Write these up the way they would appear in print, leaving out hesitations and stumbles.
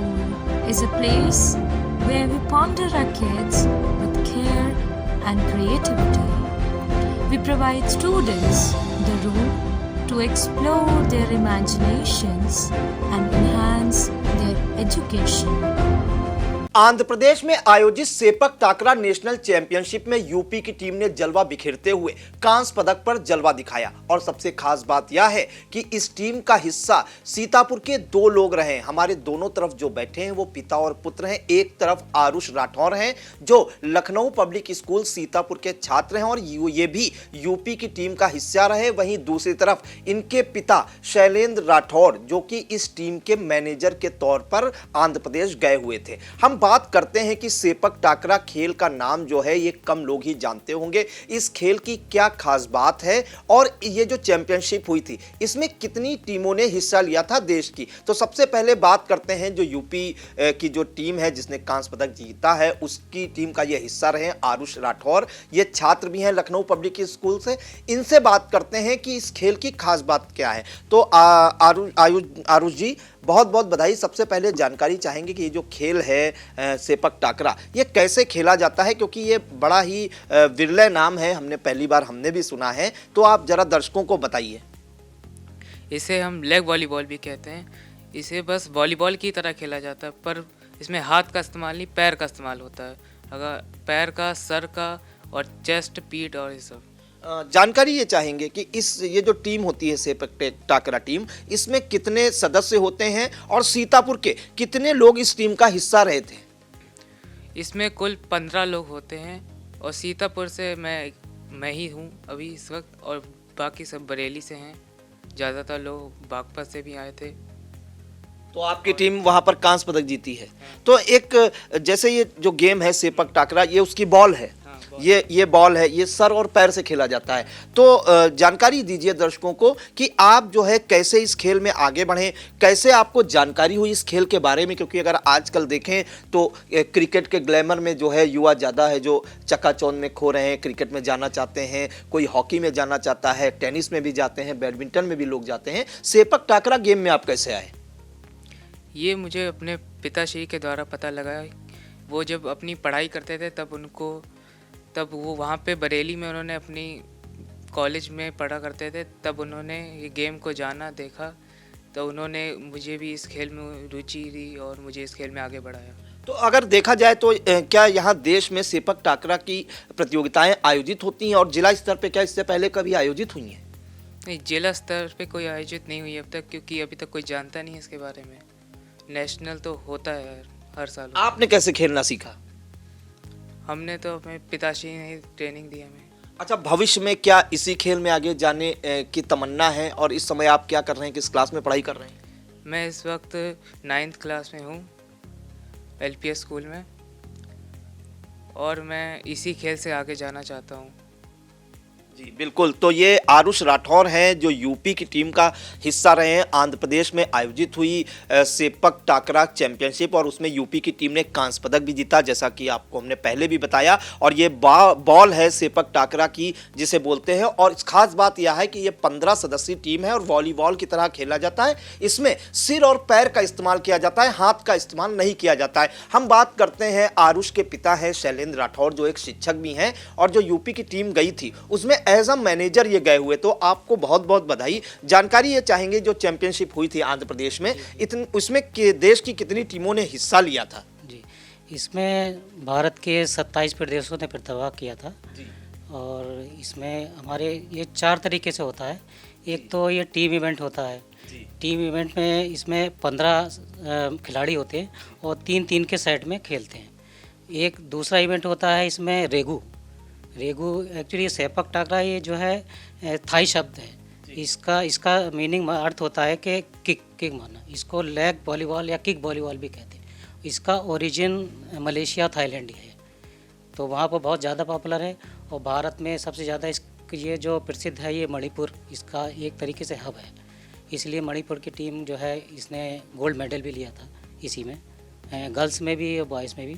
School is a place where we ponder our kids with care and creativity. We provide students the room to explore their imaginations and enhance their education. Andhra Pradesh में आयोजित sepak टाकरा national championship में UP की team ने जलवा बिखेरते हुए कांस्य पदक पर जलवा दिखाया। और सबसे खास बात यह है कि इस टीम का हिस्सा सीतापुर के दो लोग रहे। हमारे दोनों तरफ जो बैठे हैं वो पिता और पुत्र हैं। एक तरफ आरुष राठौर हैं जो लखनऊ पब्लिक स्कूल सीतापुर के छात्र हैं और ये भी यूपी की टीम का हिस्सा रहे। वहीं दूसरी तरफ इनके पिता शैलेंद्र राठौर जो कि इस टीम के मैनेजर के तौर पर आंध्र प्रदेश गए हुए थे। हम बात करते हैं कि सेपक टाकरा खेल का नाम जो है ये कम लोग ही जानते होंगे। इस खेल की क्या खास बात है और ये जो चैंपियनशिप हुई थी इसमें कितनी टीमों ने हिस्सा लिया था देश की। तो सबसे पहले बात करते हैं जो यूपी की जो टीम है जिसने कांस्य पदक जीता है उसकी टीम का ये हिस्सा रहे आरुष राठौर। ये छात्र भी हैं लखनऊ पब्लिक स्कूल से। इनसे बात करते हैं कि इस खेल की खास बात क्या है। तो आरुष जी बहुत बहुत बधाई। सबसे पहले जानकारी चाहेंगे कि ये जो खेल है सेपक टाकरा ये कैसे खेला जाता है, क्योंकि ये बड़ा ही विरले नाम है, पहली बार हमने भी सुना है। तो आप जरा दर्शकों को बताइए। इसे हम लेग वॉलीबॉल भी कहते हैं। इसे बस वॉलीबॉल की तरह खेला जाता है पर इसमें हाथ का इस्तेमाल नहीं पैर का इस्तेमाल होता है। अगर पैर का, सर का और चेस्ट, पीठ और ये सब। जानकारी ये चाहेंगे कि ये जो टीम होती है सेपक टाकरा टीम इसमें कितने सदस्य होते हैं और सीतापुर के कितने लोग इस टीम का हिस्सा रहे थे। इसमें कुल 15 लोग होते हैं और सीतापुर से मैं ही हूँ अभी इस वक्त और बाकी सब बरेली से हैं। ज़्यादातर लोग बागपत से भी आए थे। तो आपकी टीम वहां पर कांस्य पदक जीती है। तो एक जैसे ये जो गेम है सेपक टाकरा ये उसकी बॉल है, ये बॉल है, ये सर और पैर से खेला जाता है। तो जानकारी दीजिए दर्शकों को कि आप जो है कैसे इस खेल में आगे बढ़े, कैसे आपको जानकारी हुई इस खेल के बारे में। क्योंकि अगर आजकल देखें तो क्रिकेट के ग्लैमर में जो है युवा ज़्यादा है जो चकाचौंध में खो रहे हैं, क्रिकेट में जाना चाहते हैं, कोई हॉकी में जाना चाहता है, टेनिस में भी जाते हैं, बैडमिंटन में भी लोग जाते हैं। सेपक टाकरा गेम में आप कैसे आए? ये मुझे अपने पिताश्री के द्वारा पता लगा। वो जब अपनी पढ़ाई करते थे तब वो वहाँ पे बरेली में उन्होंने अपनी कॉलेज में पढ़ा करते थे। तब उन्होंने ये गेम को जाना, देखा, तो उन्होंने मुझे भी इस खेल में रुचि दी और मुझे इस खेल में आगे बढ़ाया। तो अगर देखा जाए तो क्या यहाँ देश में सेपक टाकरा की प्रतियोगिताएं आयोजित होती हैं और जिला स्तर पे क्या इससे पहले कभी आयोजित हुई हैं? नहीं, जिला स्तर पे कोई आयोजित नहीं हुई अब तक, क्योंकि अभी तक कोई जानता नहीं है इसके बारे में। नेशनल तो होता है हर साल। आपने कैसे खेलना सीखा? हमने तो अपने पिताश्री ने ट्रेनिंग दी हमें। अच्छा, भविष्य में क्या इसी खेल में आगे जाने की तमन्ना है और इस समय आप क्या कर रहे हैं, किस क्लास में पढ़ाई कर रहे हैं? मैं इस वक्त 9th क्लास में हूँ LPS स्कूल में और मैं इसी खेल से आगे जाना चाहता हूँ। जी बिल्कुल। तो ये आरुष राठौर हैं जो यूपी की टीम का हिस्सा रहे हैं। आंध्र प्रदेश में आयोजित हुई सेपक टाकरा चैंपियनशिप और उसमें यूपी की टीम ने कांस्य पदक भी जीता, जैसा कि आपको हमने पहले भी बताया। और ये बॉल है सेपक टाकरा की जिसे बोलते हैं। और खास बात यह है कि ये 15 सदस्यीय टीम है और वॉलीबॉल की तरह खेला जाता है। इसमें सिर और पैर का इस्तेमाल किया जाता है, हाथ का इस्तेमाल नहीं किया जाता है। हम बात करते हैं आरुष के पिता है शैलेंद्र राठौर जो एक शिक्षक भी हैं और जो यूपी की टीम गई थी उसमें एज अ मैनेजर ये गए हुए। तो आपको बहुत बहुत बधाई। जानकारी ये चाहेंगे जो चैंपियनशिप हुई थी आंध्र प्रदेश में उसमें देश की कितनी टीमों ने हिस्सा लिया था? जी, इसमें भारत के 27 प्रदेशों ने प्रतिभाग किया था जी। और इसमें हमारे ये 4 तरीके से होता है। एक तो ये टीम इवेंट होता है। टीम इवेंट में इसमें 15 खिलाड़ी होते हैं और 3-3 के सेट में खेलते हैं। एक दूसरा इवेंट होता है इसमें रेगू एक्चुअली सेपक टाकरा ये जो है थाई शब्द है। इसका मीनिंग अर्थ होता है कि किक मारना। इसको लेग वॉलीबॉल या किक वॉलीबॉल भी कहते हैं। इसका ओरिजिन मलेशिया, थाईलैंड है। तो वहाँ पर बहुत ज़्यादा पॉपुलर है और भारत में सबसे ज़्यादा ये जो प्रसिद्ध है ये मणिपुर इसका एक तरीके से हब है। इसलिए मणिपुर की टीम जो है इसने गोल्ड मेडल भी लिया था इसी में, गर्ल्स में भी और बॉयज़ में भी।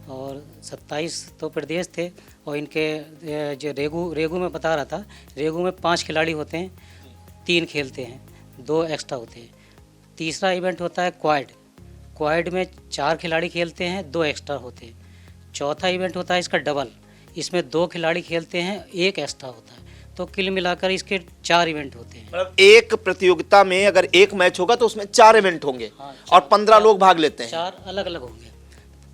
और 27 तो प्रदेश थे और इनके जो रेगू में बता रहा था, रेगू में 5 खिलाड़ी होते हैं, 3 खेलते हैं, 2 एक्स्ट्रा होते हैं। तीसरा इवेंट होता है क्वाड। क्वाड में 4 खिलाड़ी खेलते हैं, 2 एक्स्ट्रा होते हैं। चौथा इवेंट होता है इसका डबल, इसमें 2 खिलाड़ी खेलते हैं, 1 एक्स्ट्रा होता है। तो कुल मिलाकर इसके 4 इवेंट होते हैं। मतलब एक प्रतियोगिता में अगर एक मैच होगा तो उसमें 4 इवेंट होंगे। हाँ, और 15 लोग भाग लेते हैं। 4 अलग अलग होंगे।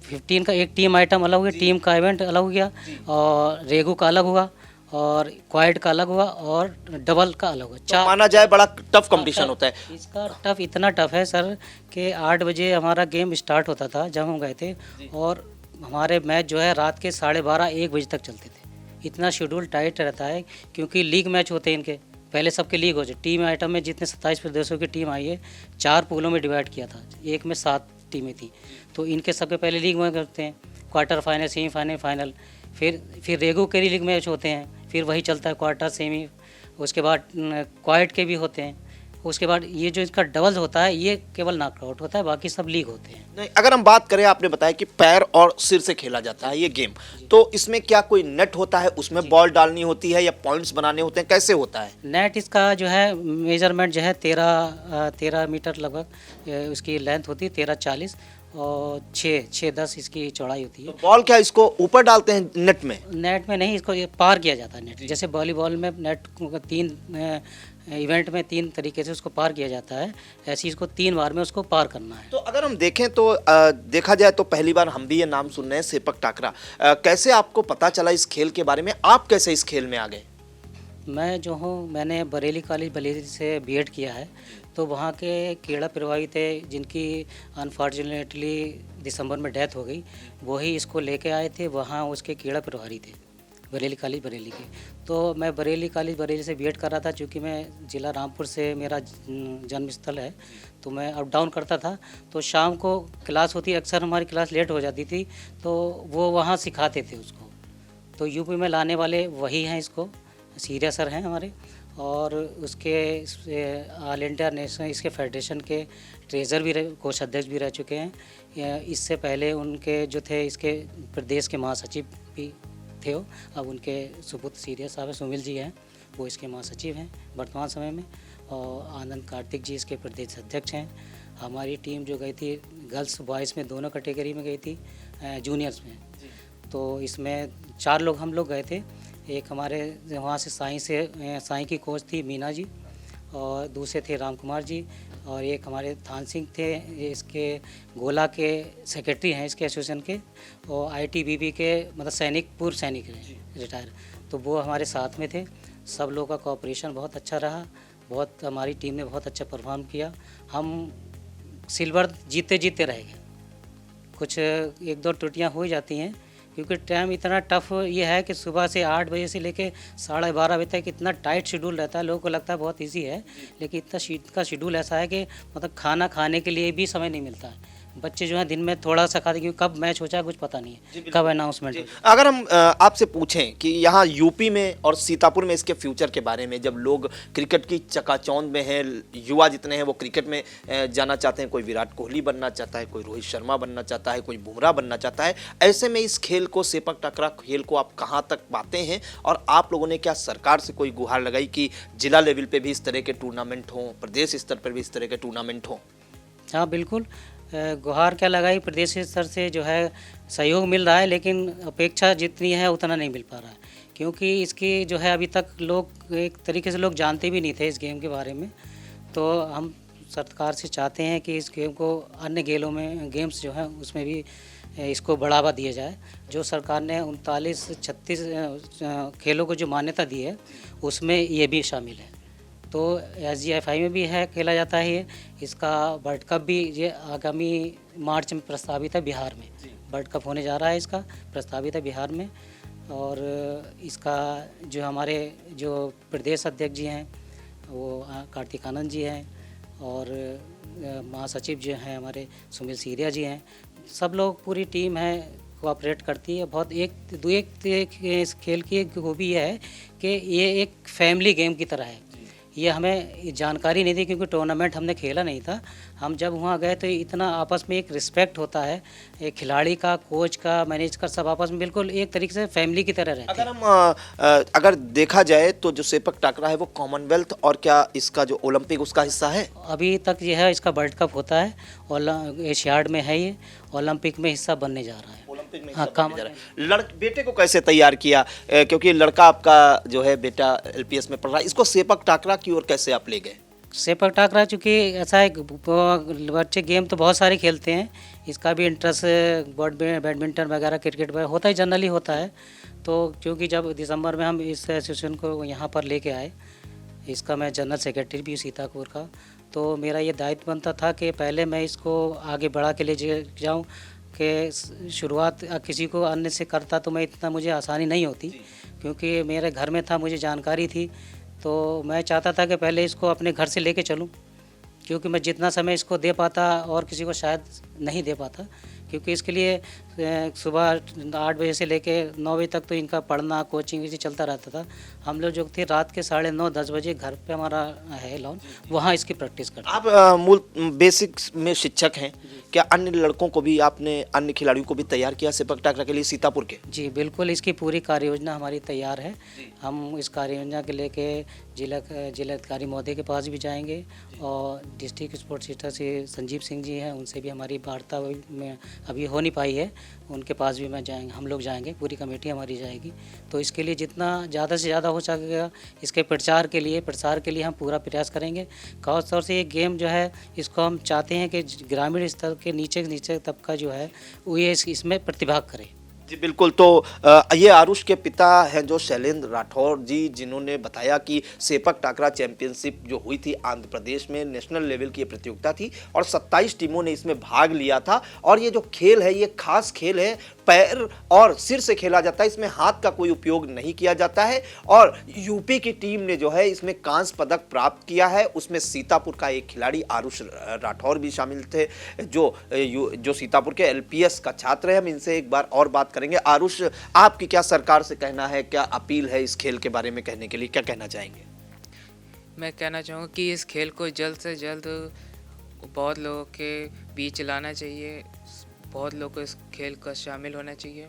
15 का एक टीम आइटम अलग हो गया, टीम का इवेंट अलग हो गया, और रेगू का अलग हुआ, और क्वाड का अलग हुआ, और डबल का अलग हुआ। तो माना जाए बड़ा टफ कंपटीशन होता है। इसका टफ इतना टफ है सर कि 8 बजे हमारा गेम स्टार्ट होता था जब हम गए थे, और हमारे मैच जो है रात के 12:30-1 बजे तक चलते थे। इतना शेड्यूल टाइट रहता है, क्योंकि लीग मैच होते हैं इनके। पहले सबके लीग हो जाए। टीम आइटम में जितने 27 प्रदेशों की टीम आई है, 4 पूलों में डिवाइड किया था, एक में 7 टीमें थी। तो इनके सबके पहले लीग मैच करते हैं, क्वार्टर फाइनल, सेमीफाइनल, फाइनल। फिर रेगू के लीग मैच होते हैं, फिर वही चलता है क्वार्टर, सेमी। उसके बाद क्वाड के भी होते हैं। उसके बाद ये जो इसका डबल होता है, ये केवल नॉकआउट होता है, बाकी सब लीग होते हैं। नहीं, अगर हम बात करें, आपने बताया कि पैर और सिर से खेला जाता है ये गेम, तो इसमें क्या कोई नेट होता है, उसमें बॉल डालनी होती है, या पॉइंट्स बनाने होते हैं, कैसे होता है? नेट इसका जो है मेजरमेंट जो है 13 मीटर लगभग उसकी लेंथ होती है, 13-40, और 6-10 इसकी चौड़ाई होती है। तो बॉल क्या इसको ऊपर डालते हैं नेट में? नेट में नहीं, इसको ये पार किया जाता है नेट। जैसे वॉलीबॉल में नेट को 3 इवेंट में 3 तरीके से उसको पार किया जाता है, ऐसे इसको 3 बार में उसको पार करना है। तो अगर हम देखें तो देखा जाए तो पहली बार हम भी ये नाम सुन रहे हैं, सेपक टाकरा। कैसे आपको पता चला इस खेल के बारे में? आप कैसे इस खेल में आ गए? मैं जो हूँ, मैंने बरेली कॉलेज बरेली से बीएड किया है। तो वहाँ के क्रीड़ा प्रभारी थे, जिनकी अनफॉर्चुनेटली दिसंबर में डेथ हो गई, वही इसको लेके आए थे। वहाँ उसके क्रीड़ा प्रभारी थे बरेली कॉलेज बरेली के। तो मैं बरेली कॉलेज बरेली से बीएड कर रहा था, चूँकि मैं ज़िला रामपुर से मेरा जन्म स्थल है, तो मैं अप डाउन करता था। तो शाम को क्लास होती, अक्सर हमारी क्लास लेट हो जाती थी, तो वो वहाँ सिखाते थे उसको। तो यूपी में लाने वाले वही हैं, इसको सीरिया सर हैं हमारे, और उसके ऑल इंडिया नेशनल इसके फेडरेशन के ट्रेजर भी कोष अध्यक्ष भी रह चुके हैं। इससे पहले उनके जो थे, इसके प्रदेश के महासचिव भी थे वो। अब उनके सुपुत्र सीरिया साहब हैं, सुमिल जी हैं, वो इसके महासचिव हैं वर्तमान समय में, और आनंद कार्तिक जी इसके प्रदेश अध्यक्ष हैं। हमारी टीम जो गई थी, गर्ल्स बॉयज़ में दोनों कैटेगरी में गई थी, जूनियर्स में। तो इसमें 4 लोग हम लोग गए थे। एक हमारे वहाँ से साईं की कोच थी मीना जी, और दूसरे थे राम कुमार जी, और एक हमारे थान सिंह थे, इसके गोला के सेक्रेटरी हैं इसके एसोसिएशन के, और आईटीबीपी के मतलब सैनिक, पूर्व सैनिक हैं, रिटायर। तो वो हमारे साथ में थे। सब लोगों का कोऑपरेशन बहुत अच्छा रहा, बहुत हमारी टीम ने बहुत अच्छा परफॉर्म किया। हम सिल्वर जीते जीते रह गए। कुछ 1-2 त्रुटियाँ हो जाती हैं, क्योंकि टाइम इतना टफ ये है कि सुबह से 8 बजे से लेके 12:30 बजे तक इतना टाइट शेड्यूल रहता है। लोगों को लगता है बहुत इजी है, लेकिन इतना शेड्यूल ऐसा है कि मतलब खाना खाने के लिए भी समय नहीं मिलता है। बच्चे जो हैं दिन में थोड़ा सा खाते, क्योंकि कब मैच हो जाए कुछ पता नहीं है, कब अनाउंसमेंट हो। अगर हम आपसे पूछें कि यहाँ यूपी में और सीतापुर में इसके फ्यूचर के बारे में, जब लोग क्रिकेट की चकाचौंध में हैं, युवा जितने हैं वो क्रिकेट में जाना चाहते हैं, कोई विराट कोहली बनना चाहता है, कोई रोहित शर्मा बनना चाहता है, कोई बुमराह बनना चाहता है, ऐसे में इस खेल को, सेपक टाकरा खेल को आप कहाँ तक पाते हैं? और आप लोगों ने क्या सरकार से कोई गुहार लगाई कि जिला लेवल पे भी इस तरह के टूर्नामेंट हों, प्रदेश स्तर पर भी इस तरह के टूर्नामेंट हों? हाँ बिल्कुल, गुहार क्या लगाई, प्रदेश स्तर से जो है सहयोग मिल रहा है, लेकिन अपेक्षा जितनी है उतना नहीं मिल पा रहा है। क्योंकि इसकी जो है अभी तक लोग एक तरीके से लोग जानते भी नहीं थे इस गेम के बारे में। तो हम सरकार से चाहते हैं कि इस गेम को अन्य गेम्स जो हैं उसमें भी इसको बढ़ावा दिया जाए। जो सरकार ने 39-36 खेलों को जो मान्यता दी है, उसमें ये भी शामिल है। तो SGFI में भी है, खेला जाता है ये। इसका वर्ल्ड कप भी ये आगामी मार्च में प्रस्तावित है, बिहार में वर्ल्ड कप होने जा रहा है, इसका प्रस्तावित है बिहार में। और इसका जो हमारे जो प्रदेश अध्यक्ष जी हैं वो कार्तिक आनंद जी हैं, और महासचिव जो हैं हमारे सुमिल सीरिया जी हैं। सब लोग, पूरी टीम है, कोऑपरेट करती है बहुत। एक इस खेल की एक खूबी है कि ये एक फैमिली गेम की तरह है। ये हमें जानकारी नहीं थी, क्योंकि टूर्नामेंट हमने खेला नहीं था। हम जब वहाँ गए तो इतना आपस में एक रिस्पेक्ट होता है, एक खिलाड़ी का, कोच का, मैनेजर, सब आपस में बिल्कुल एक तरीके से फैमिली की तरह रहते अगर हम अगर देखा जाए तो जो सेपक टाकरा है वो कॉमनवेल्थ और क्या इसका जो ओलंपिक उसका हिस्सा है? अभी तक ये है, इसका वर्ल्ड कप होता है, एशियाड में है, ये ओलंपिक में हिस्सा बनने जा रहा है। ओलंपिक में हाँ, हिस्सा बनने जा रहा है। बेटे को कैसे तैयार किया? क्योंकि लड़का आपका जो है बेटा एलपीएस में पढ़ रहा है, इसको सेपक टाकरा की ओर कैसे आप ले गए? सेपक टाकरा चूँकि ऐसा है, बच्चे गेम तो बहुत सारे खेलते हैं, इसका भी इंटरेस्ट बैडमिंटन वगैरह, क्रिकेट वगैरह होता है, जनरली होता है। तो क्योंकि जब दिसंबर में हम इस एसोसिएशन को यहाँ पर लेके आए, इसका मैं जनरल सेक्रेटरी भी हूँ सीतापुर का, तो मेरा ये दायित्व बनता था कि पहले मैं इसको आगे बढ़ा के ले जाऊँ, कि शुरुआत किसी को अन्य से करता तो मैं इतना, मुझे आसानी नहीं होती, क्योंकि मेरे घर में था, मुझे जानकारी थी। तो मैं चाहता था कि पहले इसको अपने घर से लेके चलूं, क्योंकि मैं जितना समय इसको दे पाता और किसी को शायद नहीं दे पाता, क्योंकि इसके लिए सुबह 8 बजे से लेके 9 बजे तक तो इनका पढ़ना, कोचिंग इसी चलता रहता था। हम लोग जो थे रात के 9:30-10 बजे घर पे हमारा है लॉन, वहाँ इसकी प्रैक्टिस करते हैं। आप मूल बेसिक्स में शिक्षक हैं, क्या अन्य लड़कों को भी आपने, अन्य खिलाड़ियों को भी तैयार किया सेपक टाकरा के लिए सीतापुर के? जी बिल्कुल, इसकी पूरी कार्य योजना हमारी तैयार है। हम इस कार्य योजना के लेके जिलाधिकारी महोदय के पास भी जाएंगे, और डिस्ट्रिक्ट स्पोर्ट्स सेक्टर से संजीव सिंह जी हैं, उनसे भी हमारी वार्ता में अभी हो नहीं पाई है, उनके पास भी हम लोग जाएंगे, पूरी कमेटी हमारी जाएगी। तो इसके लिए जितना ज़्यादा से ज़्यादा हो सकेगा, इसके प्रचार के लिए हम पूरा प्रयास करेंगे। खास तौर से ये गेम जो है, इसको हम चाहते हैं कि ग्रामीण स्तर के नीचे तबका जो है वो ये इसमें प्रतिभाग करे। जी बिल्कुल। तो ये आरुष के पिता हैं जो शैलेंद्र राठौर जी, जिन्होंने बताया कि सेपक टाकरा चैंपियनशिप जो हुई थी आंध्र प्रदेश में, नेशनल लेवल की ये प्रतियोगिता थी और 27 टीमों ने इसमें भाग लिया था। और ये जो खेल है, ये खास खेल है, पैर और सिर से खेला जाता है, इसमें हाथ का कोई उपयोग नहीं किया जाता है। और यूपी की टीम ने जो है इसमें कांस्य पदक प्राप्त किया है, उसमें सीतापुर का एक खिलाड़ी आरुष राठौर भी शामिल थे, जो सीतापुर के एलपीएस का छात्र है। हम इनसे एक बार और बात करेंगे। आरुष, आपकी क्या सरकार से कहना है, क्या अपील है इस खेल के बारे में कहने के लिए, क्या कहना चाहेंगे? मैं कहना चाहूँगा कि इस खेल को जल्द से जल्द बहुत लोगों के बीच लाना चाहिए, बहुत लोगों को इस खेल का शामिल होना चाहिए,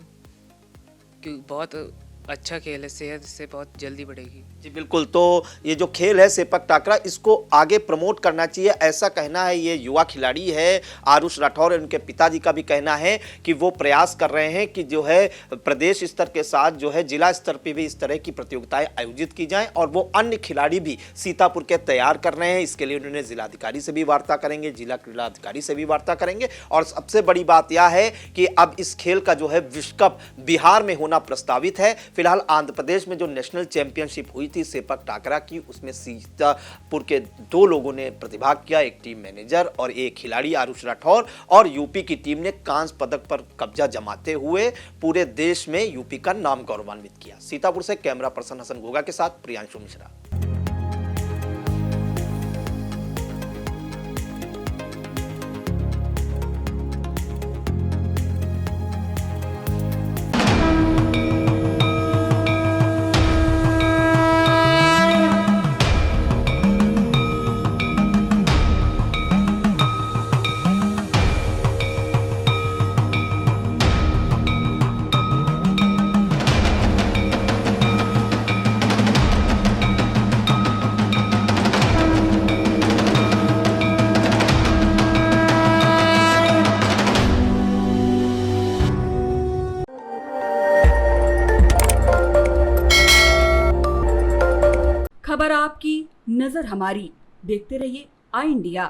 क्योंकि बहुत अच्छा खेल है, सेहत इससे बहुत जल्दी बढ़ेगी। जी बिल्कुल। तो ये जो खेल है सेपक टाकरा, इसको आगे प्रमोट करना चाहिए, ऐसा कहना है ये युवा खिलाड़ी है आरुष राठौर। उनके पिताजी का भी कहना है कि वो प्रयास कर रहे हैं कि जो है प्रदेश स्तर के साथ जो है जिला स्तर पे भी इस तरह की प्रतियोगिताएं आयोजित की जाएं, और वो अन्य खिलाड़ी भी सीतापुर के तैयार कर रहे हैं। इसके लिए उन्होंने जिलाधिकारी से भी वार्ता करेंगे, जिला क्रीड़ा अधिकारी से भी वार्ता करेंगे। और सबसे बड़ी बात यह है कि अब इस खेल का जो है विश्व कप बिहार में होना प्रस्तावित है। फिलहाल आंध्र प्रदेश में जो नेशनल चैंपियनशिप हुई थी सेपक टाकरा की, उसमें सीतापुर के 2 लोगों ने प्रतिभाग किया, एक टीम मैनेजर और एक खिलाड़ी आरुष राठौर। और यूपी की टीम ने कांस्य पदक पर कब्जा जमाते हुए पूरे देश में यूपी का नाम गौरवान्वित किया। सीतापुर से कैमरा पर्सन हसन गोगा के साथ प्रियांशु मिश्रा। खबर आपकी, नजर हमारी। देखते रहिए आई इंडिया।